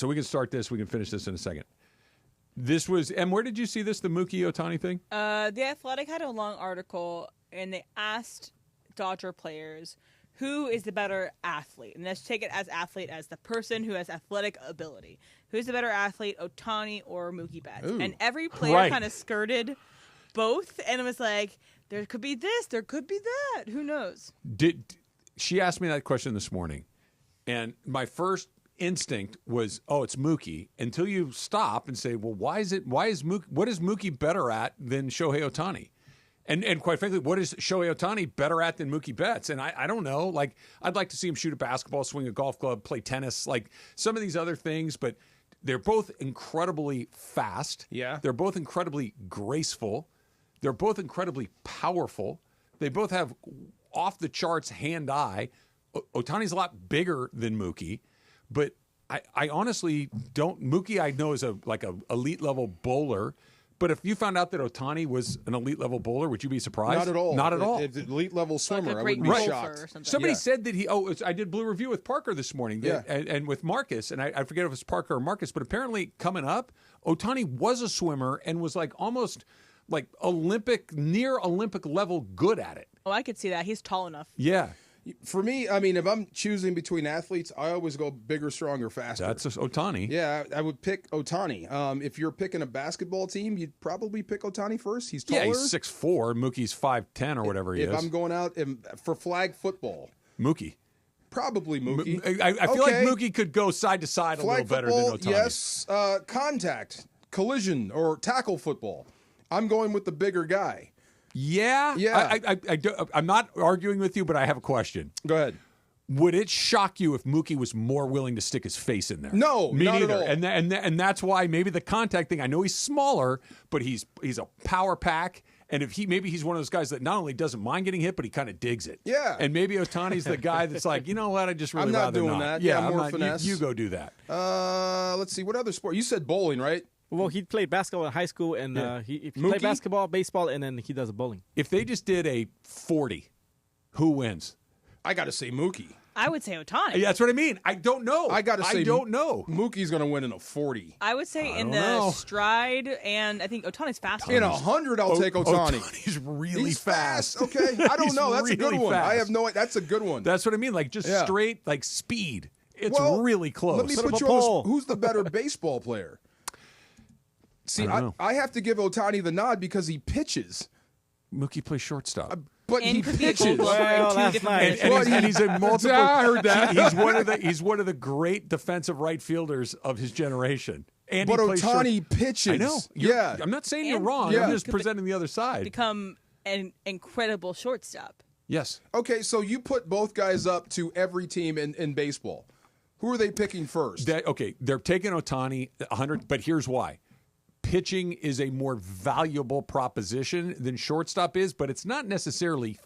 So we can start this. We can finish this in a second. This was, and where did you see this, the Mookie Ohtani thing? The Athletic had a long article, and they asked Dodger players, who is the better athlete? And let's take it as athlete as the person who has athletic ability. Who's the better athlete, Ohtani or Mookie Betts? Ooh. And every player kind of skirted both, and it was like, there could be this, there could be that. Who knows? She asked me that question this morning, and my first instinct was, oh, it's Mookie, until you stop and say, well, what is Mookie better at than Shohei Ohtani? And quite frankly, what is Shohei Ohtani better at than Mookie Betts? And I don't know. Like, I'd like to see him shoot a basketball, swing a golf club, play tennis, like some of these other things. But they're both incredibly fast. Yeah. They're both incredibly graceful. They're both incredibly powerful. They both have off-the-charts hand-eye. Ohtani's a lot bigger than Mookie. But I honestly don't. Mookie, I know, is a elite-level bowler. But if you found out that Ohtani was an elite-level bowler, would you be surprised? Not at all. Not at all. If elite-level swimmer, I Like a wouldn't great be golfer or shocked. something. Somebody said that I did Blue Review with Parker this morning, Yeah. and with Marcus, and I forget if it's Parker or Marcus, but apparently coming up, Ohtani was a swimmer and was like almost like near Olympic level good at it. Oh, I could see that. He's tall enough. Yeah. For me, I mean, if I'm choosing between athletes, I always go bigger, stronger, faster. That's just Ohtani. Yeah, I would pick Ohtani. If you're picking a basketball team, you'd probably pick Ohtani first. He's taller. Yeah, he's 6'4", Mookie's 5'10", or whatever he is. If I'm going out for flag football, Mookie. probably Mookie. I feel like Okay. Mookie could go side to side a little Flag better football, than Ohtani. yes. Contact, collision, or tackle football. I'm going with the bigger guy. Yeah. Yeah. I'm not arguing with you, but I have a question. Go ahead. Would it shock you if Mookie was more willing to stick his face in there? No, me not at neither. all. And that's why maybe the contact thing. I know he's smaller, but he's a power pack. And if he's one of those guys that not only doesn't mind getting hit, but he kind of digs it. Yeah. And maybe Ohtani's the guy that's like, you know what? I just really I'm not rather doing not. that. Yeah, Yeah, I'm more not, finesse. You go do that. Let's see. What other sport? You said bowling, right? Well, he played basketball in high school, and he Mookie? played basketball, baseball, and then he does bowling. If they just did a 40, who wins? I got to say Mookie. I would say Ohtani. Yeah, that's what I mean. I don't know. I got to say I don't know. Mookie's going to win in a 40. I would say in don't the know. stride, and I think Ohtani's faster. In 100, I'll take Ohtani. Ohtani's really He's fast. Okay, I don't He's know. That's a good really one. I fast. have no. That's a good one. That's what I mean. Like just Yeah. straight, like speed. It's Well, really close. Let me Put up put a you on this. poll. Who's the better baseball player? See, I don't know. I have to give Ohtani the nod because he pitches, Mookie plays shortstop. but And he could be a pitches. gold glove Well, in two that's different nice. positions. and he's a multiple. Yeah, I heard that. He's one of the great defensive right fielders of his generation. And But he plays Ohtani short- pitches. I know. Yeah. I'm not saying you're And wrong. Yeah. I'm just could presenting the other side. Become an incredible shortstop. Yes. Okay, so you put both guys up to every team in baseball. Who are they picking first? They're taking Ohtani 100, but here's why. Pitching is a more valuable proposition than shortstop is, but it's not necessarily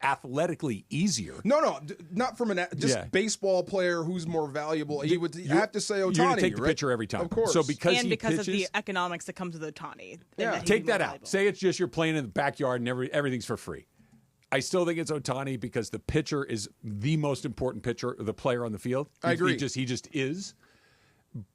athletically easier. No, not from just Yeah. baseball player who's more valuable. You would have to say Ohtani. You're going to take the right? pitcher every time. Of course. So because And he because pitches, of the economics that comes with Ohtani. Yeah. take that out. Say it's just you're playing in the backyard and everything's for free. I still think it's Ohtani because the pitcher is the most important pitcher, the player on the field. I agree. He just is.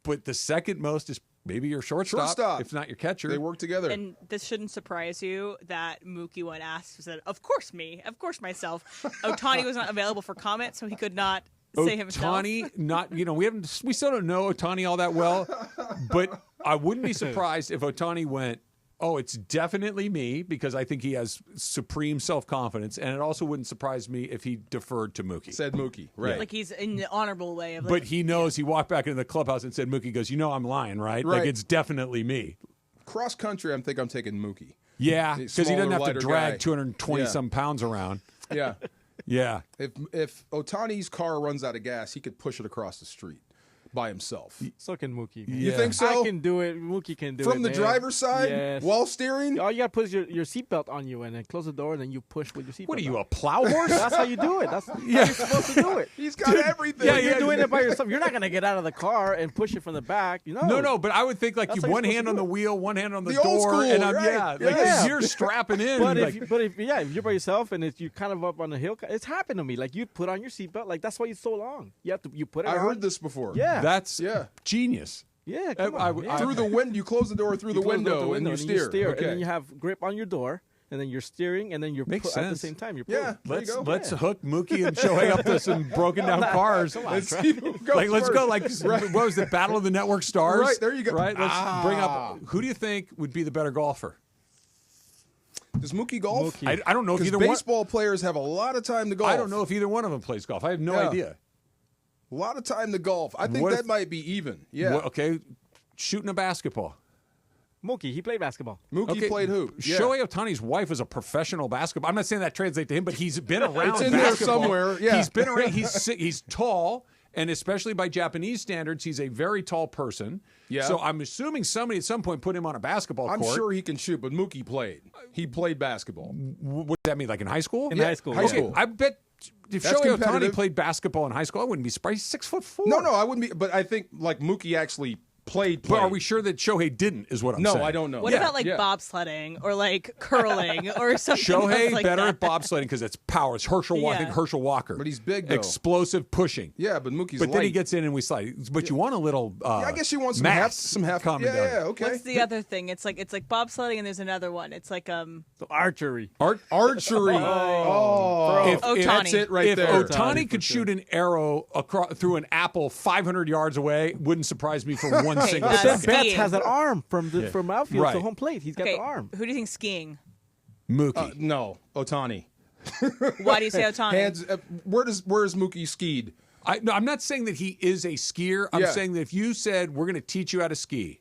But the second most is maybe your shortstop, if not your catcher. They work together. And this shouldn't surprise you that Mookie, when asked, said, "Of course me, of course myself." Ohtani was not available for comment, so he could not say himself. Ohtani, we still don't know Ohtani all that well, but I wouldn't be surprised if Ohtani went, oh, it's definitely me because I think he has supreme self-confidence, and it also wouldn't surprise me if he deferred to Mookie. Said Mookie, right? Like he's in the honorable way of. But he knows he walked back into the clubhouse and said, Mookie goes, I'm lying, right? Like, Right. it's definitely me. Cross country, I think I'm taking Mookie. Yeah, He's because he doesn't smaller, have to lighter drag guy. 220-some pounds around. Yeah. Yeah. If Ohtani's car runs out of gas, he could push it across the street by himself. So can Mookie. Man. You think so? I can do it. Mookie can do it. From the man. driver's side, Yes. while steering? All you gotta put is your seatbelt on you, and then close the door, and then you push with your seatbelt. What are you, on. a plow horse? That's how you do it. That's how you're supposed to do it. He's got everything. Yeah, you're doing it by yourself. You're not gonna get out of the car and push it from the back. No, but I would think like That's you how you're one supposed hand to on do the it. wheel, one hand on the The old door, school, and I'm right? like Yeah. you're strapping in. But like, if you're by yourself and you kind of up on the hill, it's happened to me. Like you put on your seatbelt, like that's why it's so long. You put it. I on. heard this before. Yeah. That's genius. Yeah, come on. Through the window, you close the door through the window and you steer. And then you have grip on your door, and then you're steering, and then you're at the same time you're pulling. Yeah, let's hook Mookie and Shohei up to some broken down cars. Come on, let's see who goes Let's go first. what was the Battle of the Network Stars? Right, there you go. Right, let's bring up who do you think would be the better golfer? Does Mookie golf? Mookie. I don't know if either one. Baseball players have a lot of time to golf. I don't know if either one of them plays golf. I have no idea. A lot of time to golf. I think that might be even. Yeah. Okay, shooting a basketball. Mookie, he played basketball. Mookie played hoop. Yeah. Shohei Ohtani's wife is a professional basketball. I'm not saying that translates to him, but he's been around. It's in basketball. there somewhere. Yeah. He's been around. He's tall, and especially by Japanese standards, he's a very tall person. Yeah. So I'm assuming somebody at some point put him on a basketball court. I'm sure he can shoot, but Mookie played. He played basketball. What does that mean? Like in high school? In high school. High school. I bet if That's Shohei Ohtani competitive. played basketball in high school, I wouldn't be surprised. He's 6'4". No, I wouldn't be. But I think like Mookie actually played. But are we sure that Shohei didn't? Is what I'm No, saying. I don't know. What about like bobsledding or like curling or something? Shohei else like better that? at bobsledding because it's power. It's Herschel. I think Yeah. Herschel Walker. But he's big, though. Explosive pushing. Yeah, but Mookie's But then he light. gets in and we slide. But you want a little. I guess you want some half. calming Yeah, down. yeah, okay. What's the other thing? It's like bobsledding and there's another one. It's like So archery. Archery. Oh, Ohtani. that's it right if there. Ohtani for could sure. shoot an arrow through an apple 500 yards away, wouldn't surprise me for one single that's second. Betts skiing. has an arm from outfield Right. to home plate. He's got okay. the arm. Who do you think skiing? Mookie. No, Ohtani. Why do you say Ohtani? Hands. Where is Mookie skied? No, I'm not saying that he is a skier. I'm Yeah. saying that if you said we're going to teach you how to ski,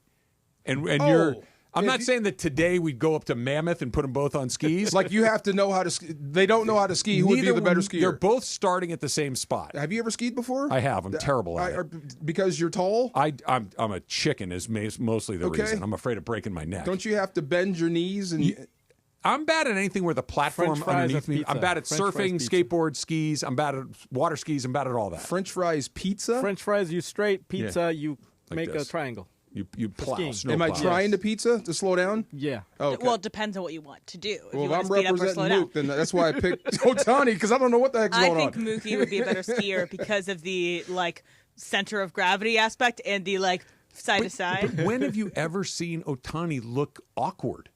and Oh, you're, I'm if not you- saying that today we'd go up to Mammoth and put them both on skis. Like you have to know how to. They don't know how to ski. Who would be Neither the better one- skier? They're both starting at the same spot. Have you ever skied before? I have. I'm terrible at it. Because you're tall. I'm a chicken is mostly the Okay. reason. I'm afraid of breaking my neck. Don't you have to bend your knees and? I'm bad at anything where the platform French fries underneath of me. pizza. I'm bad at French fries surfing, pizza. skateboard, skis. I'm bad at water skis. I'm bad at all that. French fries pizza. French fries, you straight. Pizza, you Like make this. a triangle. You plow. skiing. Snow Am I plow. trying to pizza to slow down? Yeah. Okay. Well, it depends on what you want to do. If Well, you if want I'm to speed up or slow representing down. Mook, then that's why I picked Ohtani because I don't know what the heck's I going think on. Mookie would be a better skier because of the like center of gravity aspect and the like side to side. But when have you ever seen Ohtani look awkward?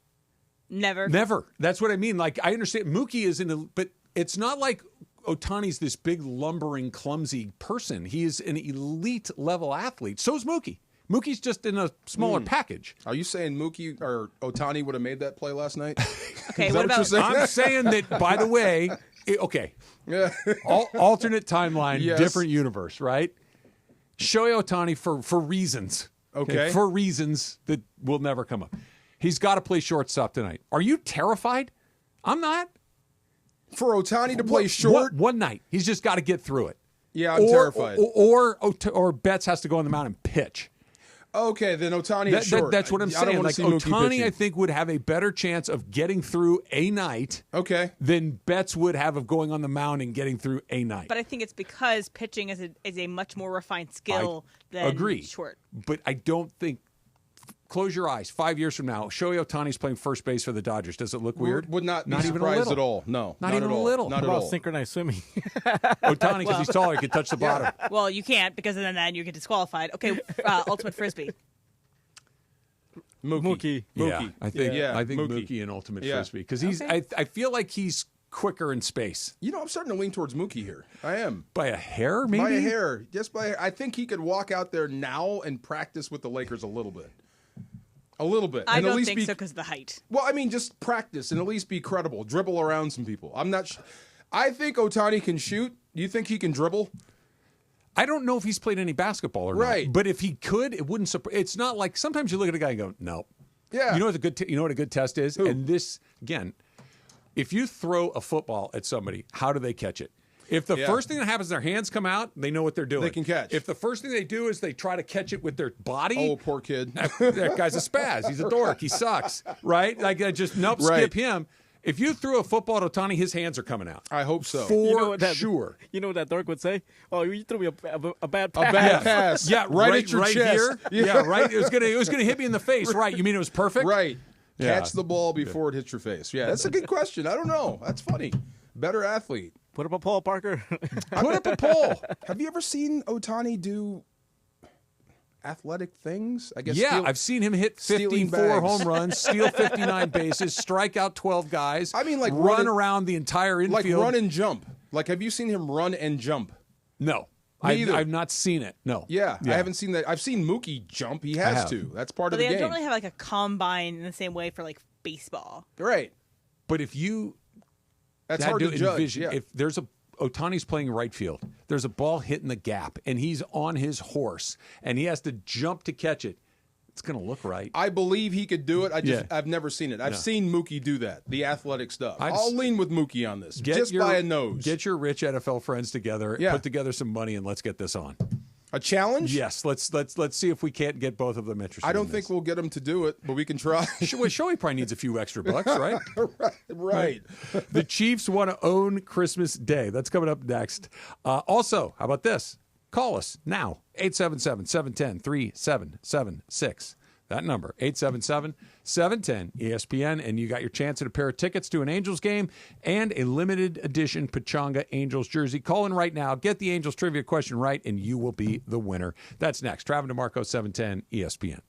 Never. Never. That's what I mean. Like, I understand Mookie is but it's not like Ohtani's this big, lumbering, clumsy person. He is an elite level athlete. So is Mookie. Mookie's just in a smaller package. Are you saying Mookie or Ohtani would have made that play last night? Okay, Is what that what you're about saying? I'm saying that, by the way, okay, Yeah. alternate timeline, Yes. different universe, right? Shohei Ohtani for reasons. Okay. For reasons that will never come up. He's got to play shortstop tonight. Are you terrified? I'm not. For Ohtani to play short? One night. He's just got to get through it. Yeah, I'm terrified. Or Betts has to go on the mound and pitch. Okay, then Ohtani is short. That's what I'm I don't saying. wanna Like see Mookie Ohtani, pitching. I think, would have a better chance of getting through a night Okay. than Betts would have of going on the mound and getting through a night. But I think it's because pitching is a much more refined skill than Agree. short. But I don't think. Close your eyes. 5 years from now, Shohei Ohtani's playing first base for the Dodgers. Does it look weird? Would not be even a surprised little. at all. No. Not even at a all. little. Not How at about all. synchronized swimming? Ohtani, because he's taller, he can touch the bottom. Well, you can't because then you get disqualified. Okay, ultimate frisbee. Mookie. Yeah, I think Mookie. Mookie and ultimate Yeah. frisbee because he's. Okay. I feel like he's quicker in space You know, I'm starting to lean towards Mookie here. I am. by a hair, maybe. By a hair. Just by a hair. I think he could walk out there now and practice with the Lakers a little bit. A little bit. I And at don't least think be, so because of the height. Well, I mean, just practice and at least be credible. Dribble around some people. I'm not I think Ohtani can shoot. Do you think he can dribble? I don't know if he's played any basketball or Right. not. But if he could, it wouldn't. It's not like sometimes you look at a guy and go, no. Yeah. You know what a good test is? Who? And this again, if you throw a football at somebody, how do they catch it? If the Yeah. first thing that happens, their hands come out, they know what they're doing. They can catch. If the first thing they do is they try to catch it with their body, Oh, poor kid. that guy's a spaz. He's a dork. He sucks. Right? Like nope, Right. skip him. If you threw a football at Ohtani, his hands are coming out. I hope so. For You know what that- sure. You know what that dork would say? Oh, you threw me a bad A pass. bad pass. Yeah, right at your chest. here. Yeah, right. It was gonna hit me in the face. Right. You mean it was perfect? Right. Yeah. Catch the ball before it hits your face. Yeah, that's a good question. I don't know. That's funny. Better athlete. Put up a poll, Parker. Put up a poll. Have you ever seen Ohtani do athletic things. I guess. Yeah, I've seen him hit 54 home runs, steal 59 bases, strike out 12 guys. I mean, like run around the entire infield. Like run and jump. Like, have you seen him run and jump? No. I've not seen it. No. Yeah, I haven't seen that. I've seen Mookie jump. He has to. That's part of the game. But they don't really have like a combine in the same way for like baseball. Right. But if you... That's hard to judge. Yeah. If there's Ohtani's playing right field, there's a ball hitting the gap, and he's on his horse, and he has to jump to catch it. It's going to look right. I believe he could do it. I've never seen it. I've seen Mookie do that, the athletic stuff. I'll lean with Mookie on this, just by a nose. Get your rich NFL friends together, put together some money, and let's get this on. A challenge? Yes. Let's see if we can't get both of them interested. I don't think we'll get them to do it, but we can try. Shohei probably needs a few extra bucks, right? Right. The Chiefs want to own Christmas Day. That's coming up next. Also, how about this? Call us now, 877-710-3776. That number, 877-710-ESPN, and you got your chance at a pair of tickets to an Angels game and a limited edition Pachanga Angels jersey. Call in right now, get the Angels trivia question right, and you will be the winner. That's next. Rodgers and D'Marco, 710 ESPN.